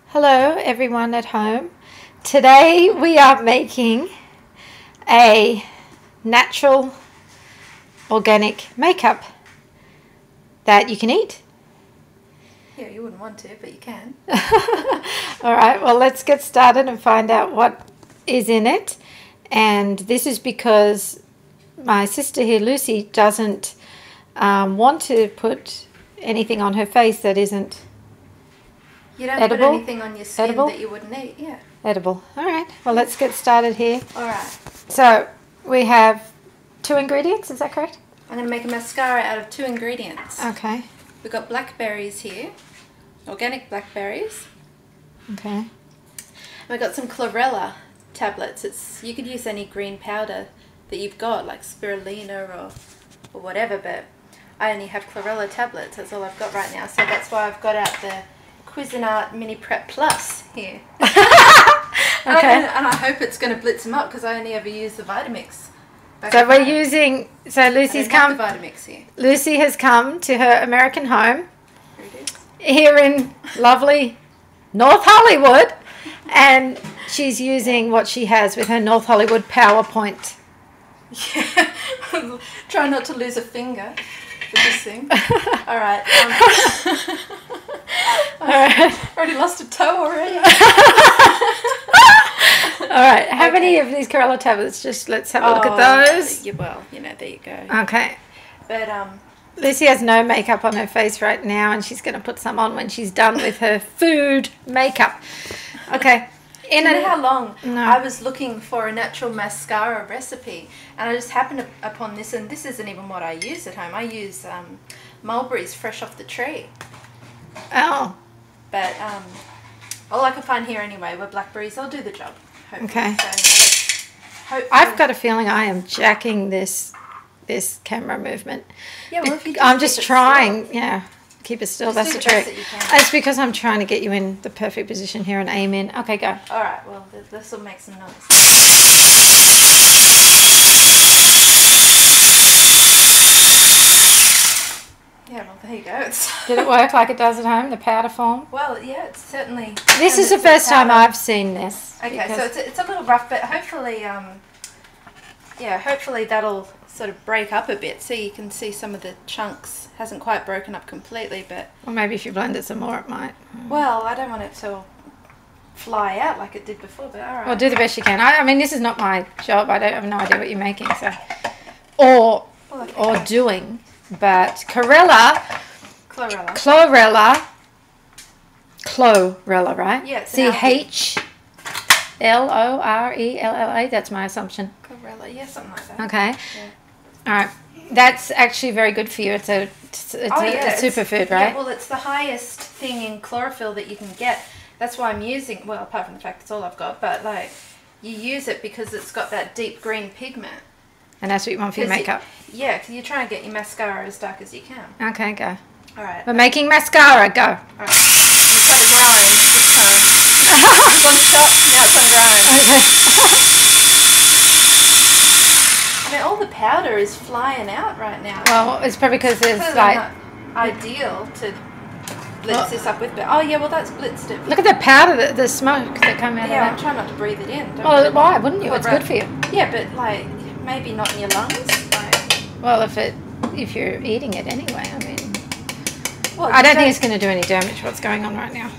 Hello everyone at home. Today we are making a natural organic makeup that you can eat. Yeah, you wouldn't want to, but you can. Alright, well let's get started and find out what is in it. And this is because my sister here, Lucy, doesn't want to put anything on her face that isn't You don't edible? put anything on your skin Edible? that you wouldn't eat, yeah. edible. Alright, well let's get started here. Alright. So we have 2 ingredients, is that correct? I'm going to make a mascara out of 2 ingredients. Okay. We've got blackberries here, organic blackberries. Okay. And we've got some chlorella tablets. You could use any green powder that you've got, like spirulina or whatever, but I only have chlorella tablets. That's all I've got right now, so that's why I've got out the Cuisinart Mini Prep Plus here. Okay. And I hope it's going to blitz them up because I only ever use the Vitamix. So we're using, so Lucy's come, the Vitamix here. Lucy has come to her American home Here it is. here in lovely North Hollywood, and she's using what she has with her North Hollywood PowerPoint. Yeah. Try not to lose a finger with this thing. Alright. Alright. Already lost a toe already. Alright, how many of these Chlorella tablets? Just let's have a look at those. Yeah, well, you know, there you go. Okay. But Lucy has no makeup on her face right now, and she's going to put some on when she's done with her food makeup. Okay. do you know how long No. I was looking for a natural mascara recipe, and I just happened upon this, and this isn't even what I use at home. I use mulberries fresh off the tree. Oh. But all I can find here anyway were blackberries. I'll do the job. Hopefully. Okay. So anyway, I've got a feeling I am jacking this camera movement. Yeah, well, if you I'm keep just it trying. still. Yeah, keep it still. Just That's do the the best trick. that you can. It's because I'm trying to get you in the perfect position here and aim in. Okay, go. All right. Well, this will make some noise. Yeah, well, there you go. Did it work like it does at home, the powder form? Well, yeah, it's certainly... This is the first time I've seen this. Okay, because- so it's a little rough, but hopefully, yeah, hopefully that'll sort of break up a bit so you can see some of the chunks. Hasn't quite broken up completely, but... Or maybe if you blend it some more, it might. Well, I don't want it to fly out like it did before, but all right. Well, do the best you can. I mean, this is not my job. I have no idea what you're making, so... Or doing. But chlorella, right? Yeah, it's CHLORELLA. That's my assumption. Chlorella, yeah, something like that. Okay. Yeah. All right. That's actually very good for you. It's a superfood, right? Yeah, well, it's the highest thing in chlorophyll that you can get. That's why I'm using, well, apart from the fact it's all I've got, but like, you use it because it's got that deep green pigment. And that's what you want for your makeup. Yeah, because you're trying to get your mascara as dark as you can. Okay, go. All right. We're making mascara. Go. All right. You try to grind this time. It's on top, now it's on grind. Okay. I mean, all the powder is flying out right now. Well, it's probably because there's Clearly like... not ideal to blitz this up with, but oh yeah, well that's blitzed it. Look at the powder, the smoke that come out Yeah, I'm of that. trying not to breathe it in. Well, why wouldn't you? It's good for you. Yeah, but like maybe not in your lungs. Like, Well, if you're eating it anyway, I mean... well, I don't think it's going to do any damage, what's going on right now.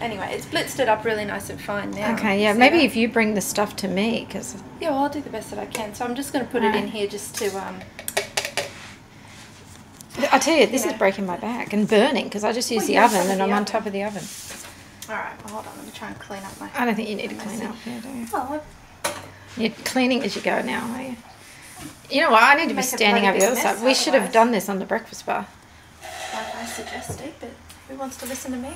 Anyway, it's blitzed it up really nice and fine now. Okay, yeah, See maybe that? if you bring the stuff to me, because... Yeah, well, I'll do the best that I can. So I'm just going to put it in here just to... I tell you, this is breaking my back and burning, because I just use the oven and I'm on top of the oven. Alright, well, hold on, let me try and clean up my... I don't think you need to clean up here, do you? Oh, You're cleaning as you go now, are you? You know what, I need to be Make a standing bloody over the other mess side. We should have otherwise. done this on the breakfast bar. like I suggested, but who wants to listen to me?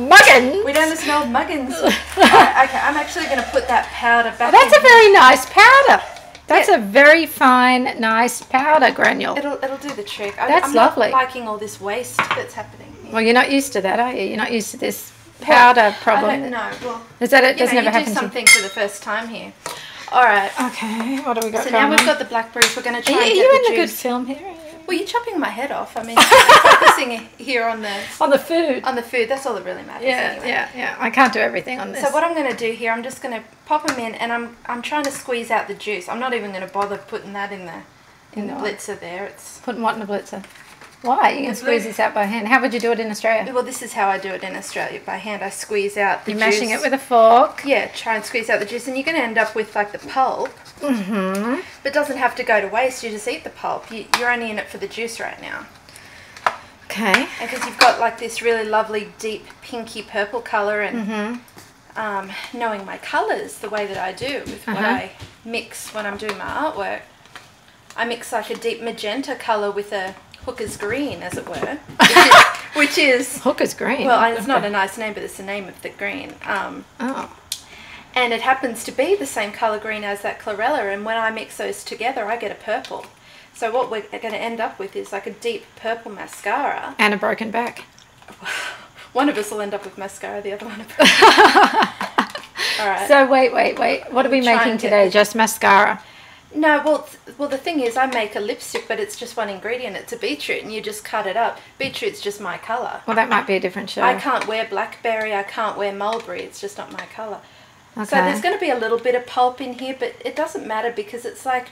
Muggins! We don't listen to old muggins. Right, okay, I'm actually going to put that powder back That's in. a very nice powder. That's a very fine, nice powder granule. It'll do the trick. That's I'm lovely. not liking all this waste that's happening here. Well, you're not used to that, are you? You're not used to this powder problem. I don't know. Well, Is that it? you Doesn't know, ever you happen do to you? something for the first time here. All right. Okay, what do we got So going now we've on? got the blackberries. We're going to Are try and you get in the a good juice. film here? Well, you're chopping my head off. I mean, I'm focusing here on the food. On the food, that's all that really matters. Yeah, anyway. yeah. I can't do everything on this. So what I'm going to do here, I'm just going to pop them in, and I'm trying to squeeze out the juice. I'm not even going to bother putting that in the blitzer there. It's putting what in the blitzer? Why? You can squeeze this out by hand. How would you do it in Australia? Well, this is how I do it in Australia, by hand. I squeeze out the juice. You're mashing it with a fork. Yeah, try and squeeze out the juice, and you're going to end up with like the pulp. Mm-hmm. But it doesn't have to go to waste. You just eat the pulp. You're only in it for the juice right now. Okay. Because you've got like this really lovely deep pinky purple colour, and knowing my colours the way that I do with what I mix when I'm doing my artwork, I mix like a deep magenta colour with a hooker's green, as it were, which is hooker's green. Well, it's not a nice name, but it's the name of the green. And it happens to be the same colour green as that chlorella, and when I mix those together, I get a purple. So what we're going to end up with is like a deep purple mascara. And a broken back. One of us will end up with mascara, the other one a broken back. All right. So wait. What are we making today? Just mascara? No, well, the thing is, I make a lipstick, but it's just one ingredient. It's a beetroot, and you just cut it up. Beetroot's just my colour. Well, that might be a different show. I can't wear blackberry. I can't wear mulberry. It's just not my colour. Okay. So there's going to be a little bit of pulp in here, but it doesn't matter because it's like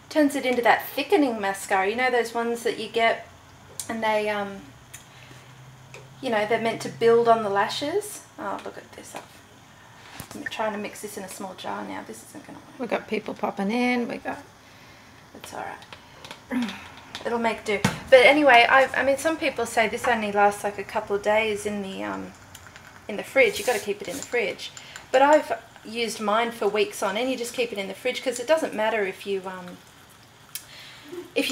turns it into that thickening mascara. You know those ones that you get, and they, you know, they're meant to build on the lashes. Oh, look at this. I'm trying to mix this in a small jar now. This isn't going to work. We've got people popping in. It's all right. It'll make do. But anyway, I mean, some people say this only lasts like a couple of days in the fridge. You've got to keep it in the fridge. But I've used mine for weeks on end. You just keep it in the fridge because it doesn't matter if you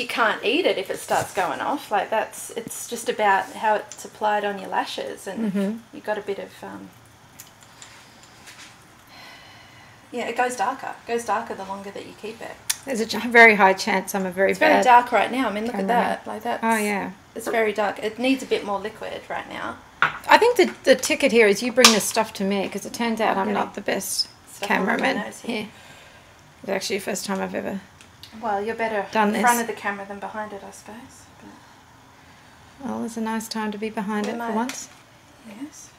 can't eat it if it starts going off. Like it's just about how it's applied on your lashes, and you've got a bit of yeah, it goes darker. It goes darker the longer that you keep it. There's a very high chance I'm a very It's bad. very dark right now. I mean, look at that. Like that. Oh yeah. It's very dark. It needs a bit more liquid right now. I think the ticket here is you bring this stuff to me because it turns out I'm not the best cameraman here. It's actually the first time I've ever. Well, you're better in front of the camera than behind it, I suppose. But well, it's a nice time to be behind it for once. Yes.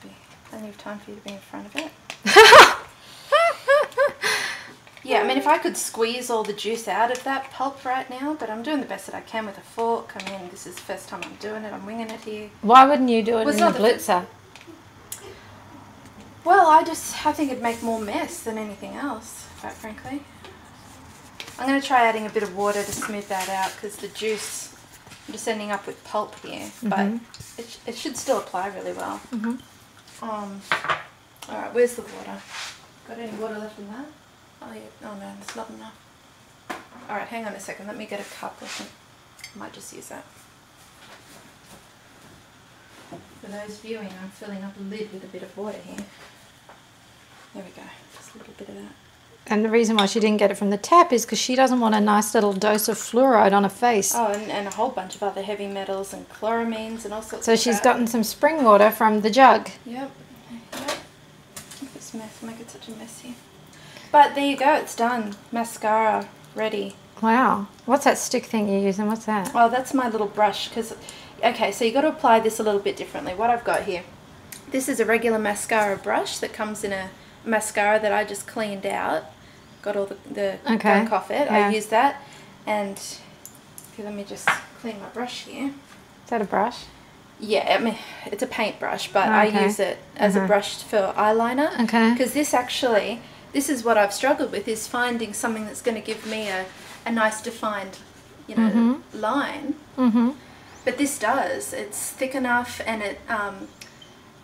There'll be plenty of time for you to be in front of it. Yeah, I mean, if I could squeeze all the juice out of that pulp right now, but I'm doing the best that I can with a fork. I mean, this is the first time I'm doing it. I'm winging it here. Why wouldn't you do it in the blitzer? Well, I think it'd make more mess than anything else, quite frankly. I'm going to try adding a bit of water to smooth that out because the juice, I'm just ending up with pulp here, but it should still apply really well. All right, where's the water? Got any water left in that? Oh, yeah. Oh no, that's not enough. All right, hang on a second. Let me get a cup. I might just use that. For those viewing, I'm filling up a lid with a bit of water here. There we go. Just a little bit of that. And the reason why she didn't get it from the tap is because she doesn't want a nice little dose of fluoride on her face. Oh, and a whole bunch of other heavy metals and chloramines and all sorts of So she's gotten some spring water from the jug. Yep. Look at this mess. Make it such a mess here. But there you go. It's done. Mascara ready. Wow. What's that stick thing you're using? What's that? Well, that's my little brush. Okay, so you've got to apply this a little bit differently. What I've got here. This is a regular mascara brush that comes in a mascara that I just cleaned out. Got all the gunk off it. Yeah. I use that. And let me just clean my brush here. Is that a brush? Yeah, I mean, it's a paintbrush, but I use it as a brush for eyeliner. Okay. Because this is what I've struggled with, is finding something that's going to give me a nice defined, you know, line. But this does. It's thick enough, and it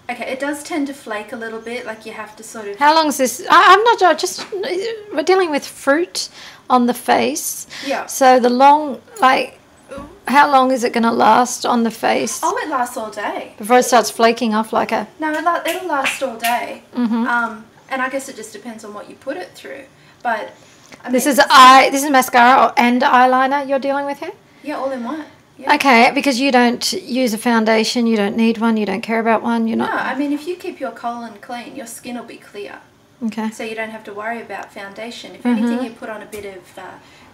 it does tend to flake a little bit. Like you have to sort of. How long is this? I'm not sure. Just we're dealing with fruit on the face. Yeah. So the long, like, how long is it going to last on the face? Oh, it lasts all day. Before it starts flaking off like a. No, it'll last all day. And I guess it just depends on what you put it through. But I mean, this is mascara and eyeliner you're dealing with here? Yeah, all in one. Yeah. Okay, because you don't use a foundation, you don't need one, you don't care about one, you're not. No, I mean, if you keep your colon clean, your skin will be clear. Okay. So you don't have to worry about foundation. If anything, you put on a bit of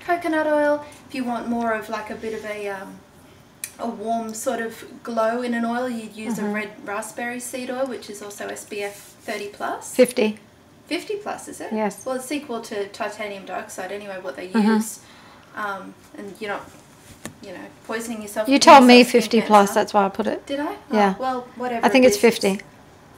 coconut oil. If you want more of like a bit of a warm sort of glow in an oil, you'd use a red raspberry seed oil, which is also SPF 30 plus. 50. 50 plus, is it? Yes. Well, it's equal to titanium dioxide anyway, what they use. And you're not, you know, poisoning yourself. You told me 50 plus, that's why I put it. Did I? Yeah. Oh, well, whatever. I think it's 50.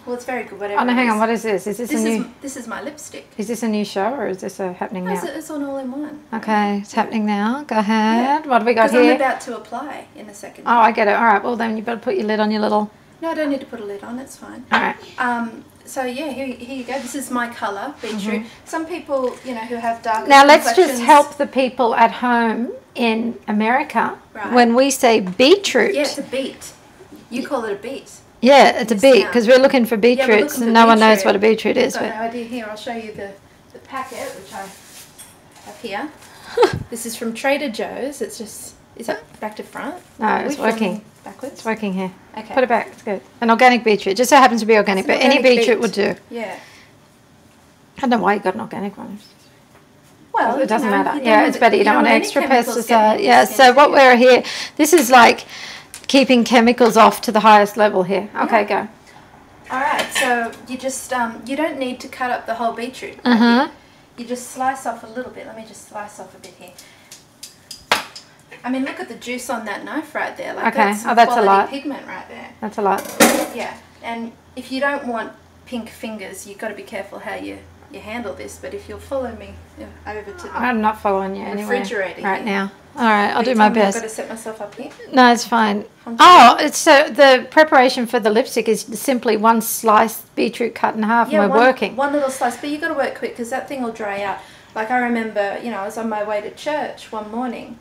Well, it's very good, whatever. Oh, no, hang on, what is this? Is this a new... This is my lipstick. Is this a new show or is this happening now? It's on all in one. Okay, it's happening now. Go ahead. Yeah. What have we got here? Because I'm about to apply in a second. Oh, I get it. All right, well then you better put your lid on your little... No, I don't need to put a lid on, it's fine. All right. So yeah, here you go. This is my colour, beetroot. Some people, you know, who have dark Now let's just help the people at home in America. Right. When we say beetroot. Yeah, it's a beet. You call it a beet. Yeah, it's a beet because we're looking for beetroots and no one knows what a beetroot is. I've got no idea. Here, I'll show you the packet, which I have here. This is from Trader Joe's. It's just, is it back to front? No, it's working. Backwards? It's working here. Okay. Put it back. It's good. An organic beetroot. Just so happens to be organic, but any beetroot would do. Yeah. I don't know why you got an organic one. Well, it doesn't matter. Yeah, it's better. You don't want extra pesticide. Yeah, so what we're here, this is like keeping chemicals off to the highest level here. Okay, go. All right, so you just, you don't need to cut up the whole beetroot. You just slice off a little bit. Let me just slice off a bit here. I mean, look at the juice on that knife right there. Like that's a lot. Pigment right there. That's a lot. Yeah, and if you don't want pink fingers, you've got to be careful how you handle this. But if you'll follow me over to the I'm not following you anyway refrigerator right now. All right, I'll do my best. I've got to set myself up here. No, it's fine. Oh, it's so the preparation for the lipstick is simply one sliced beetroot cut in half, and we're working. One little slice, but you've got to work quick because that thing will dry out. Like I remember, you know, I was on my way to church one morning.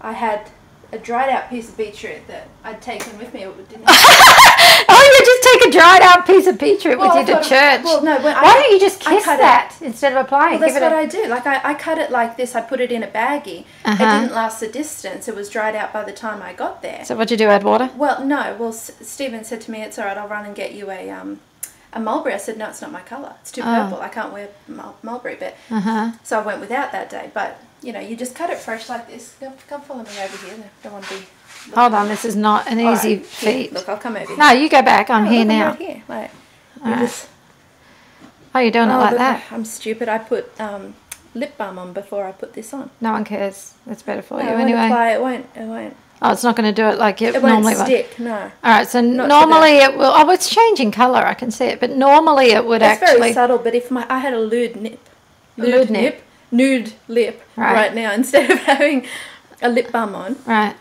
I had a dried out piece of beetroot that I'd taken with me. It didn't oh, you just take a dried out piece of beetroot with you to church. Well, no. Why don't you just kiss that instead of applying? Well, that's what I do. Like I cut it like this. I put it in a baggie. It didn't last the distance. It was dried out by the time I got there. So what'd you do? Add water? Well, no. Well, Stephen said to me, "It's all right. I'll run and get you a mulberry." I said, "No, it's not my colour. It's too purple. I can't wear mulberry." But so I went without that day. But you know, you just cut it fresh like this. Come follow me over here. I don't want to be... Hold on, this is not an easy feat. Look, I'll come over here. No, you go back. I'm here now. I'm right here. Like, oh, you're doing it like that? I'm stupid. I put lip balm on before I put this on. No one cares. It's better for you I anyway. It won't. Oh, it's not going to do it like it normally would. It won't stick, no. All right, so normally it will... Oh, it's changing colour. I can see it. But normally it would actually... It's very subtle, but if I had a nude lip right now instead of having a lip balm on. Right.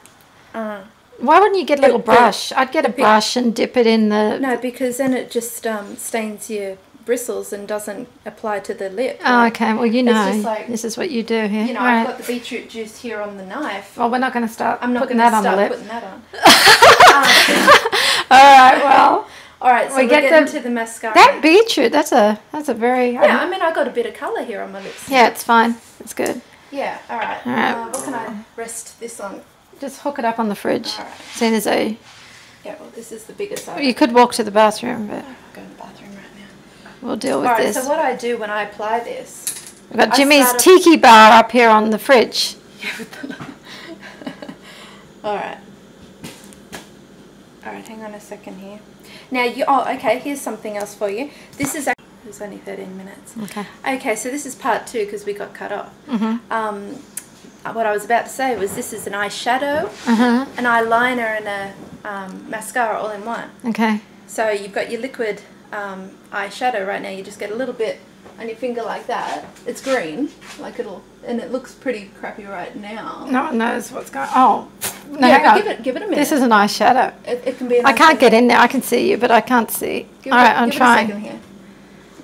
Why wouldn't you get a little brush? I'd get a brush and dip it in the... No, because then it just stains your bristles and doesn't apply to the lip. Oh, okay. Well, you know, like, this is what you do here. You know, I've got the beetroot juice here on the knife. Well, we're not going to start I'm not putting that on the lip. putting that on. All right, well... All right, so we're getting to the mascara. That beetroot, that's a very... Yeah, I mean, I got a bit of colour here on my lips. Yeah, it's fine. It's good. Yeah, all right. What can I rest this on? Just hook it up on the fridge. All right. Soon as I... Yeah, well, this is the biggest side. You could walk to the bathroom, but... I'll go to the bathroom right now. We'll deal with this. All right, so what I do when I apply this... We've got Jimmy's tiki bar up here on the fridge. Yeah, with the... All right. All right, hang on a second here. Now, okay, here's something else for you. This is actually... It's only 13 minutes. Okay. Okay, so this is part 2 because we got cut off. What I was about to say was this is an eyeshadow, an eyeliner, and a mascara all in one. Okay. So you've got your liquid eyeshadow right now. You just get a little bit on your finger like that. It's green, like and it looks pretty crappy right now. No one knows what's going on. Oh, no, yeah, give it a minute. This is an eyeshadow. It can be. I can't get in there. I can see you, but I can't see. All right, I'm trying. Give it a second here.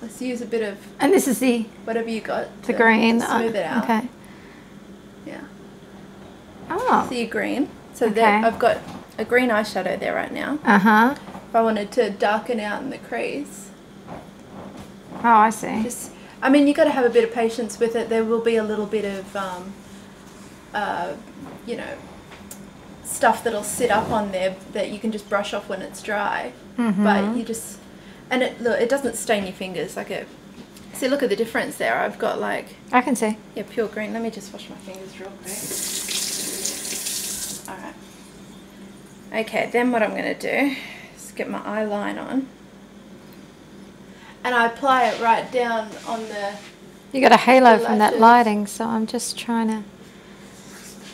Let's use a bit of. And this is the. Whatever you got. The green. Smooth it out. Okay. Yeah. Oh. See your green. So I've got a green eyeshadow there right now. If I wanted to darken out in the crease. Oh, I see. I mean, you've got to have a bit of patience with it. There will be a little bit of, you know, stuff that'll sit up on there that you can just brush off when it's dry. But you just, and it doesn't stain your fingers. Like See, look at the difference there. I've got like... I can see. Yeah, pure green. Let me just wash my fingers real quick. Alright. Okay, then what I'm going to do is get my eyeline on. And I apply it right down on the... You got a halo from that lighting, so I'm just trying to...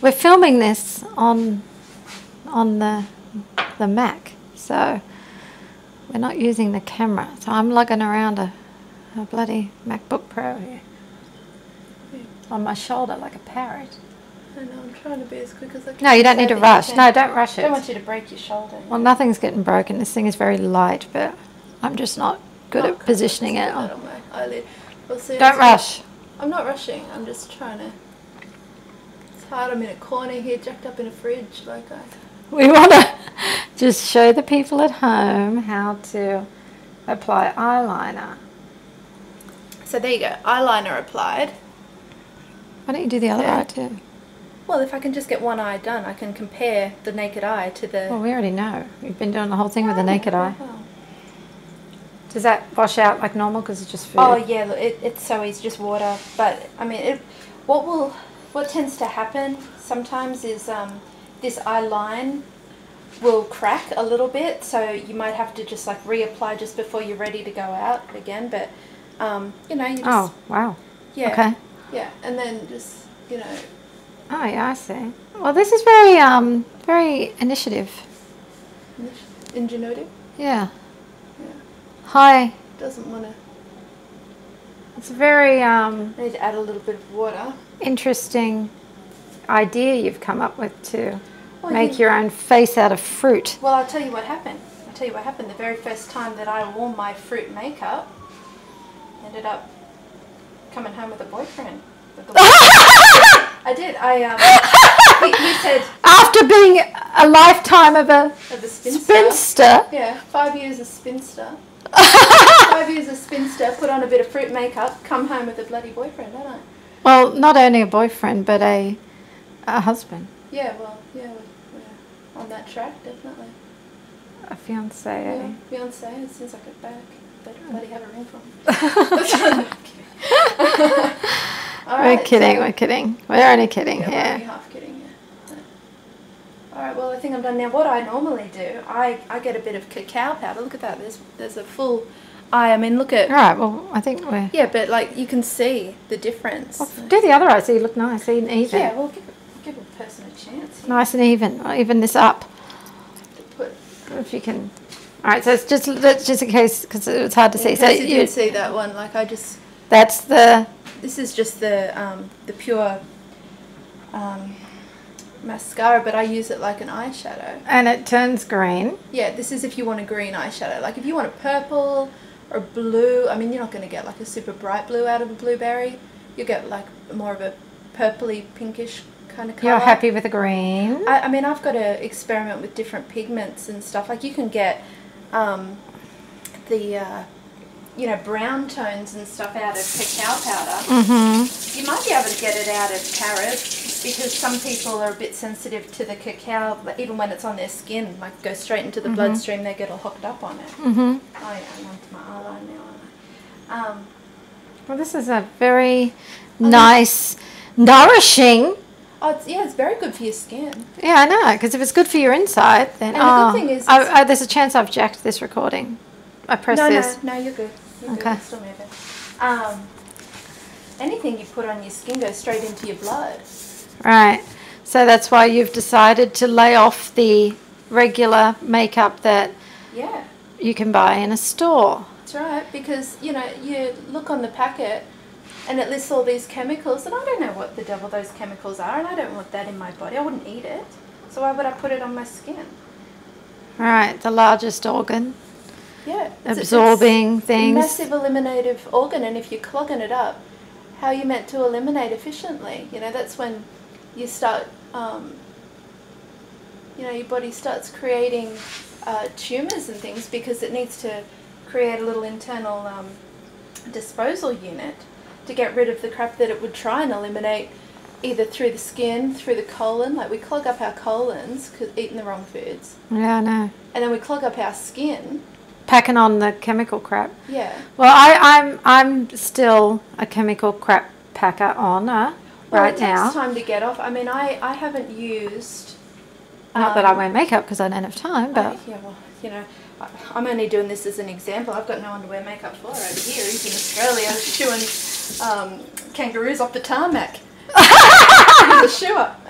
We're filming this on the Mac, so we're not using the camera. So I'm lugging around a bloody MacBook Pro here on my shoulder like a parrot. I know, I'm trying to be as quick as I can. No, you don't need to rush. No, don't rush it. I don't want you to break your shoulder. Well, nothing's getting broken. This thing is very light, but I'm just not good at positioning it. On my eyelid. We'll see. Don't rush. I'm not rushing. I'm just trying to... It's hard. I'm in a corner here, jacked up in a fridge. We want to just show the people at home how to apply eyeliner. So there you go. Eyeliner applied. Why don't you do the other eye too? Well, if I can just get one eye done, I can compare the naked eye to the... Well, we already know. We've been doing the whole thing with the naked eye. Does that wash out like normal because it's just food? Oh yeah, look, it's so easy, just water. But I mean, what tends to happen sometimes is this eye line will crack a little bit, so you might have to just like reapply just before you're ready to go out again. But you know, you just... Oh wow. Yeah. Okay. Yeah, and then just, you know... Oh yeah, I see. Well, this is very very initiative. Ingenuity? Yeah. Yeah. Hi. Doesn't want to... It's a very I need to add a little bit of water. interesting idea you've come up with to make your own face out of fruit. Well, I'll tell you what happened. The very first time that I wore my fruit makeup, ended up coming home with a boyfriend. I did. He said... After being a lifetime of a spinster. Yeah, 5 years a spinster. 5 years a spinster, put on a bit of fruit makeup, come home with a bloody boyfriend, don't I? Well, not only a boyfriend, but a husband. Yeah, well, yeah, on that track, definitely. A fiancé, yeah, fiancé, as soon as I get back. Better bloody have a ring from. We're kidding. We're only kidding here. We're only half kidding, yeah. Alright, well I think I'm done now. What I normally do, I get a bit of cacao powder. Look at that, there's a full eye. I mean, look at... Alright, well I think we're... Yeah, but like you can see the difference. Well, do the other eye so you look nice and even. Yeah, well give a person a chance. Here. Nice and even. I'll even this up. If you can... Alright, so it's just in case, because it's hard to see. So you didn't see that one, like I just... That's the... This is just the pure mascara, but I use it like an eyeshadow. And it turns green. Yeah, this is if you want a green eyeshadow. Like if you want a purple or blue, I mean you're not going to get like a super bright blue out of a blueberry. You get like more of a purpley pinkish kind of colour. You're happy with the green? I mean I've got to experiment with different pigments and stuff. Like you can get you know, brown tones and stuff out of cacao powder. Mm-hmm. You might be able to get it out of carrot because some people are a bit sensitive to the cacao, even when it's on their skin, like go straight into the bloodstream, they get all hooked up on it. Mm-hmm. Oh yeah, I'm onto my eyeliner now, aren't I? Well, this is a very nice, nourishing... Oh, it's very good for your skin. Yeah, I know, because if it's good for your inside, then... And the good thing is... there's a chance I've jacked this recording. I press this. No, you're good. You're okay. Good. Still moving. Anything you put on your skin goes straight into your blood. Right. So that's why you've decided to lay off the regular makeup that you can buy in a store. That's right, because, you know, you look on the packet and it lists all these chemicals, and I don't know what the devil those chemicals are, and I don't want that in my body. I wouldn't eat it. So why would I put it on my skin? Right. The largest organ. Yeah. Absorbing things. Massive eliminative organ, and if you're clogging it up, how are you meant to eliminate efficiently? You know, that's when you start, you know, your body starts creating tumours and things because it needs to create a little internal disposal unit to get rid of the crap that it would try and eliminate either through the skin, through the colon. Like we clog up our colons because eating the wrong foods. Yeah, I know. And then we clog up our skin. packing on the chemical crap. Yeah. Well, I'm still a chemical crap packer on Well, right it now. takes time to get off. I mean, I haven't used. Not that I wear makeup because I don't have time, but Yeah, well, you know, I'm only doing this as an example. I've got no one to wear makeup for over here. He's in Australia shooing kangaroos off the tarmac. With a shoe up.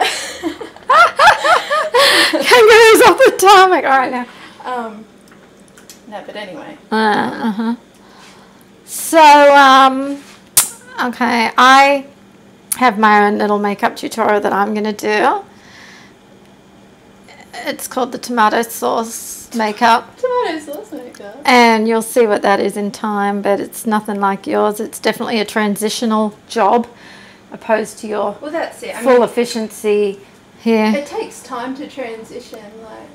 kangaroos off the tarmac. All right now. No, but anyway. So, okay, I have my own little makeup tutorial that I'm going to do. It's called the tomato sauce makeup. Tomato sauce makeup. And you'll see what that is in time, but it's nothing like yours. It's definitely a transitional job opposed to your Well, that's it. full efficiency here. It takes time to transition. Like,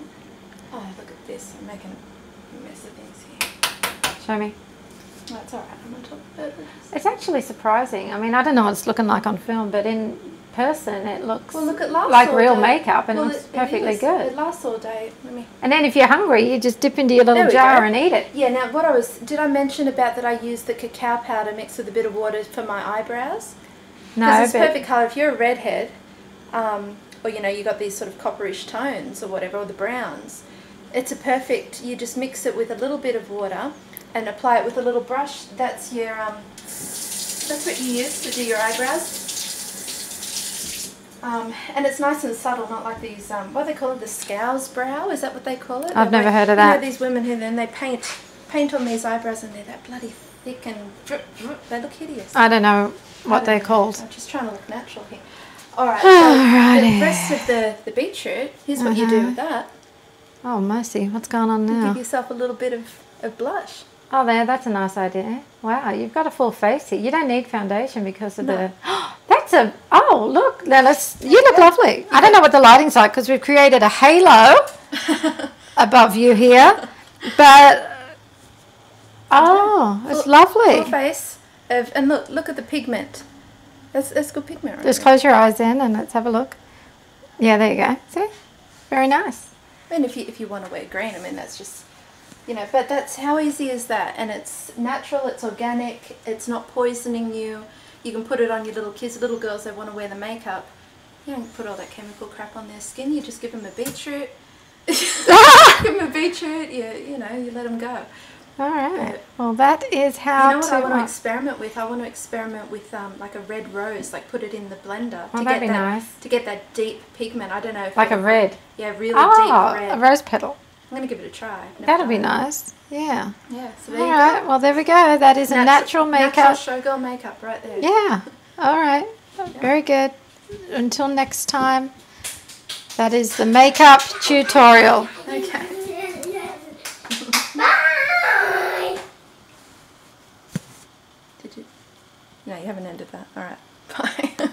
oh, look at this. I'm making a mess of things here. Show me. No, it's all right. I'm on top of it. It's actually surprising. I mean, I don't know what it's looking like on film, but in person it looks Well, it lasts like all real day. makeup, and Well, it's perfectly it good. It lasts all day. And then if you're hungry, you just dip into your There little we jar go. and eat it. Yeah, now did I mention about that I use the cacao powder mixed with a bit of water for my eyebrows? No, Because it's but perfect colour. If you're a redhead, or you know, you got these sort of copperish tones or whatever, or the browns, it's a perfect, you just mix it with a little bit of water and apply it with a little brush. That's your, that's what you use to do your eyebrows. And it's nice and subtle, not like these, what do they call it, the scouse brow? Is that what they call it? I've never heard of that. You know, these women who then they paint on these eyebrows and they're that bloody thick and they look hideous. I don't know what they're called. I'm just trying to look natural here. Alright, Alrighty. so the rest of the beetroot, here's what you do with that. Oh, mercy. What's going on now? Give yourself a little bit of blush. Oh, that's a nice idea. Wow, you've got a full face here. You don't need foundation because of the... Oh, look, Lennis, you look lovely. I don't know what the lighting's like because we've created a halo above you here. But, it's lovely. Full face. And look at the pigment. That's good pigment right Just there. close your eyes in and let's have a look. Yeah, there you go. See? Very nice. And if you want to wear green, I mean, that's just... You know, but that's how easy is that, and it's natural, it's organic, it's not poisoning you. You can put it on your little kids, little girls that want to wear the makeup. You don't put all that chemical crap on their skin. You just give them a beetroot. Give them a beetroot. You know, you let them go. All right. Well, that is how you know what to... I want to experiment with? I want to experiment with like a red rose, like put it in the blender Oh, that'd be nice. to get that deep pigment. I don't know if Like a red. Yeah, really deep red. A rose petal. I'm going to give it a try. That'll be nice. Yeah. Yeah, so there All you right. go. Well, there we go. That is a natural makeup. Natural showgirl makeup right there. Yeah. All right. Very good. Until next time, that is the makeup tutorial. Okay. Did you? No, you haven't ended that. All right. Bye.